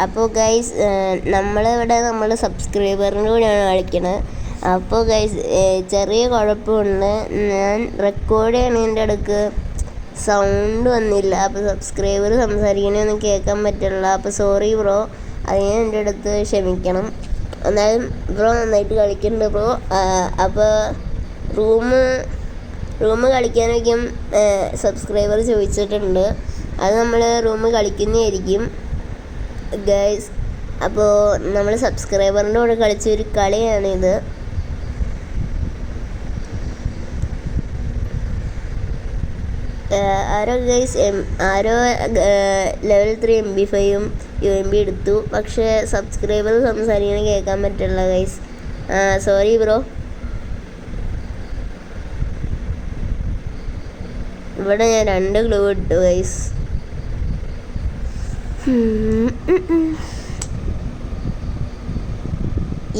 അപ്പോൾ ഗൈസ് നമ്മൾ സബ്സ്ക്രൈബറിൻ്റെ കൂടെയാണ് കളിക്കുന്നത്. അപ്പോൾ ഗൈസ് ചെറിയ കുഴപ്പമുണ്ട്. ഞാൻ റെക്കോർഡ് ചെയ്യണതിൻ്റെ ഇടയ്ക്ക് സൗണ്ട് വന്നില്ല. അപ്പോൾ സബ്സ്ക്രൈബർ സംസാരിക്കണമെന്ന് കേൾക്കാൻ പറ്റില്ല. അപ്പോൾ സോറി ബ്രോ, അതിന് എൻ്റെ അടുത്ത് ക്ഷമിക്കണം. എന്നാലും ബ്രോ നന്നായിട്ട് കളിക്കുന്നുണ്ട് ബ്രോ. അപ്പോൾ റൂം കളിക്കാനൊക്കെയും സബ്സ്ക്രൈബർ ചോദിച്ചിട്ടുണ്ട്. അത് നമ്മൾ റൂം കളിക്കുന്നതായിരിക്കും ഗൈസ്. അപ്പോൾ നമ്മൾ സബ്സ്ക്രൈബറിൻ്റെ കൂടെ കളിച്ചൊരു കളിയാണിത്. ആരോ ലെവൽ 3 MP5 UMB എടുത്തു. പക്ഷേ സബ്സ്ക്രൈബർ സംസാരിക്കണം കേൾക്കാൻ പറ്റില്ല ഗൈസ്. Sorry bro. ഇവിടെ ഞാൻ 2 ക്ലൂ ഇട്ടു ഗൈസ്.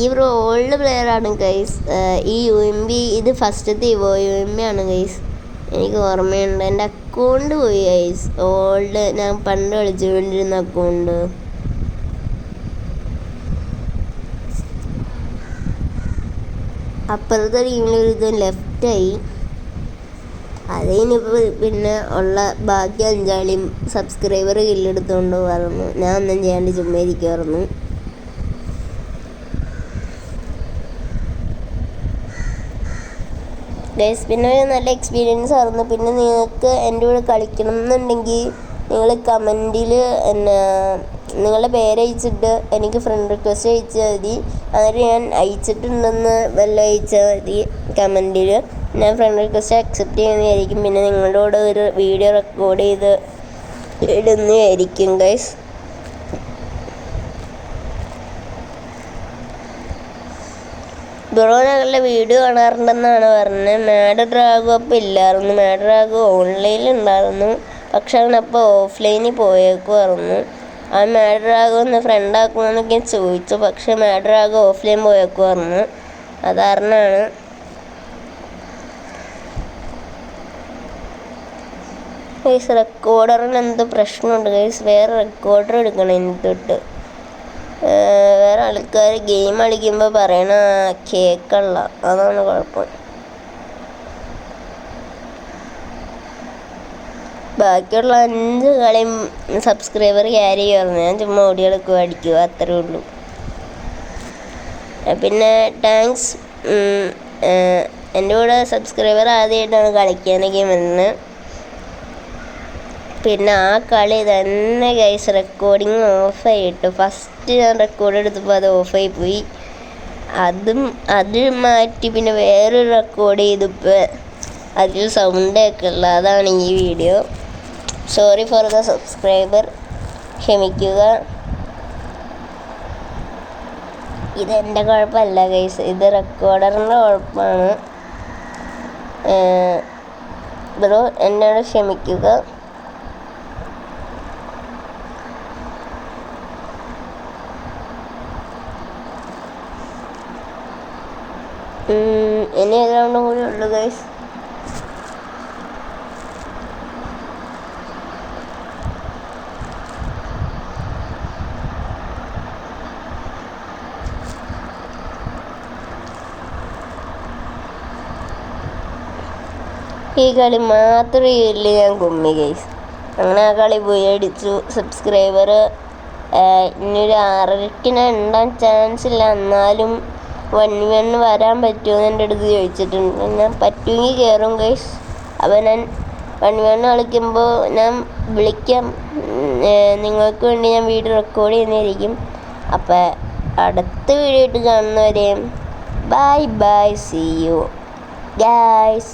ഈ ബ്രോ ഓൾഡ് പ്ലെയർ ആണ് ഗൈസ്. ഈ UMB ഇത് ഫസ്റ്റത്തെ UMB ആണ് ഗൈസ്. എനിക്ക് ഓർമ്മയുണ്ട്. എൻ്റെ അക്കൗണ്ട് പോയി ഗൈസ്. ഓൾഡ് ഞാൻ പണ്ട് കളിച്ചുകൊണ്ടിരുന്ന അക്കൗണ്ട്. അപ്പുറത്തെ ടീമിലൊരു ലെഫ്റ്റായി. അതിനിപ്പോൾ പിന്നെ ഉള്ള ബാക്കി 5 സബ്സ്ക്രൈബർ കില്ലെടുത്തുകൊണ്ട് പറഞ്ഞു. ഞാൻ ഒന്നും ചെയ്യാണ്ട് ചുമ്മാ ഇരിക്കുമായിരുന്നു. ഗൈസ് പിന്നെ ഒരു നല്ല എക്സ്പീരിയൻസ് ആയിരുന്നു. പിന്നെ നിങ്ങൾക്ക് എൻ്റെ കൂടെ കളിക്കണം എന്നുണ്ടെങ്കിൽ നിങ്ങൾ കമൻറ്റിൽ നിങ്ങളുടെ പേരയച്ചിട്ട് എനിക്ക് ഫ്രണ്ട് റിക്വസ്റ്റ് അയച്ചാൽ മതി. എന്നിട്ട് ഞാൻ അയച്ചിട്ടുണ്ടെന്ന് അയച്ചാൽ മതി കമൻറ്റിൽ. ഞാൻ ഫ്രണ്ട് റിക്വസ്റ്റ് അക്സെപ്റ്റ് ചെയ്യുന്നതായിരിക്കും. പിന്നെ നിങ്ങളുടെ കൂടെ ഒരു വീഡിയോ റെക്കോർഡ് ചെയ്ത് ഇടുന്നതായിരിക്കും ഗൈസ്. ബ്രോ ഞങ്ങളുടെ വീഡിയോ കാണാറുണ്ടെന്നാണ് പറഞ്ഞത്. മാഡ് ഡ്രാഗോ അപ്പോൾ ഇല്ലായിരുന്നു. മാഡ് ഡ്രാഗോ ഓൺലൈനിൽ ഉണ്ടായിരുന്നു. പക്ഷെ അവനപ്പോൾ ഓഫ്ലൈനിൽ പോയേക്കുമായിരുന്നു. ആ മാഡ് ഡ്രാഗോ ഒന്ന് ഫ്രണ്ടാക്കുമെന്നൊക്കെ ചോദിച്ചു. പക്ഷെ മാഡ് ഡ്രാഗോ ഓഫ്ലൈൻ പോയേക്കുമായിരുന്നു. അതാരണമാണ്. ഗൈസ് റെക്കോർഡറിന് എന്തോ പ്രശ്നമുണ്ട് ഗൈസ്. വേറെ റെക്കോർഡർ എടുക്കണം എന്നിട്ട്. വേറെ ആൾക്കാർ ഗെയിം കളിക്കുമ്പോൾ പറയണ കേൾക്കല്ല, അതാണ് കുഴപ്പം. ബാക്കിയുള്ള 5 കളിയും സബ്സ്ക്രൈബർ ക്യാരി ചെയ്യുമായിരുന്നു. ഞാൻ ചുമ്മാ ഓടിയെടുക്കുക, അടിക്കുക, അത്രേ ഉള്ളൂ. പിന്നെ താങ്ക്സ്. എൻ്റെ കൂടെ സബ്സ്ക്രൈബർ ആദ്യമായിട്ടാണ് കളിക്കാനൊക്കെ വരുന്നത്. പിന്നെ ആ കളി തന്നെ ഗൈസ് റെക്കോർഡിങ് ഓഫായിട്ടു. ഫസ്റ്റ് ഞാൻ റെക്കോർഡ് എടുത്തപ്പോൾ അത് ഓഫായി പോയി. അത് മാറ്റി പിന്നെ വേറൊരു റെക്കോർഡ് ചെയ്തപ്പോൾ അതിൽ സൗണ്ടൊക്കെ ഉള്ള. അതാണ് ഈ video. Sorry for the subscriber, ക്ഷമിക്കുക. ഇതെൻ്റെ കുഴപ്പമല്ല ഗൈസ്, ഇത് റെക്കോർഡറിൻ്റെ കുഴപ്പമാണ്. ബ്രോ എന്നോട് ക്ഷമിക്കുക. ഇനി ഏതാണ്ടും കൂടി ഉള്ളു ഗൈസ്. ഈ കളി മാത്രമേ ഇല്ല ഞാൻ കുമ്മി ഗൈസ്. അങ്ങനെ ആ കളി പോയി അടിച്ചു. സബ്സ്ക്രൈബർ ഇനിയൊരു 6-ന് ഉണ്ടാൻ ചാൻസ് ഇല്ല. എന്നാലും 1v1 വരാൻ പറ്റുമോ എന്ന് എൻ്റെ അടുത്ത് ചോദിച്ചിട്ടുണ്ട്. ഞാൻ പറ്റുമെങ്കിൽ കയറും ഗൈസ്. അപ്പോൾ ഞാൻ 1v1 കളിക്കുമ്പോൾ ഞാൻ വിളിക്കാം. നിങ്ങൾക്ക് വേണ്ടി ഞാൻ വീഡിയോ റെക്കോർഡ് ചെയ്യുന്നതായിരിക്കും. അപ്പോൾ അടുത്ത വീഡിയോ ആയിട്ട് കാണുന്നവരെയും bye bye, see you guys.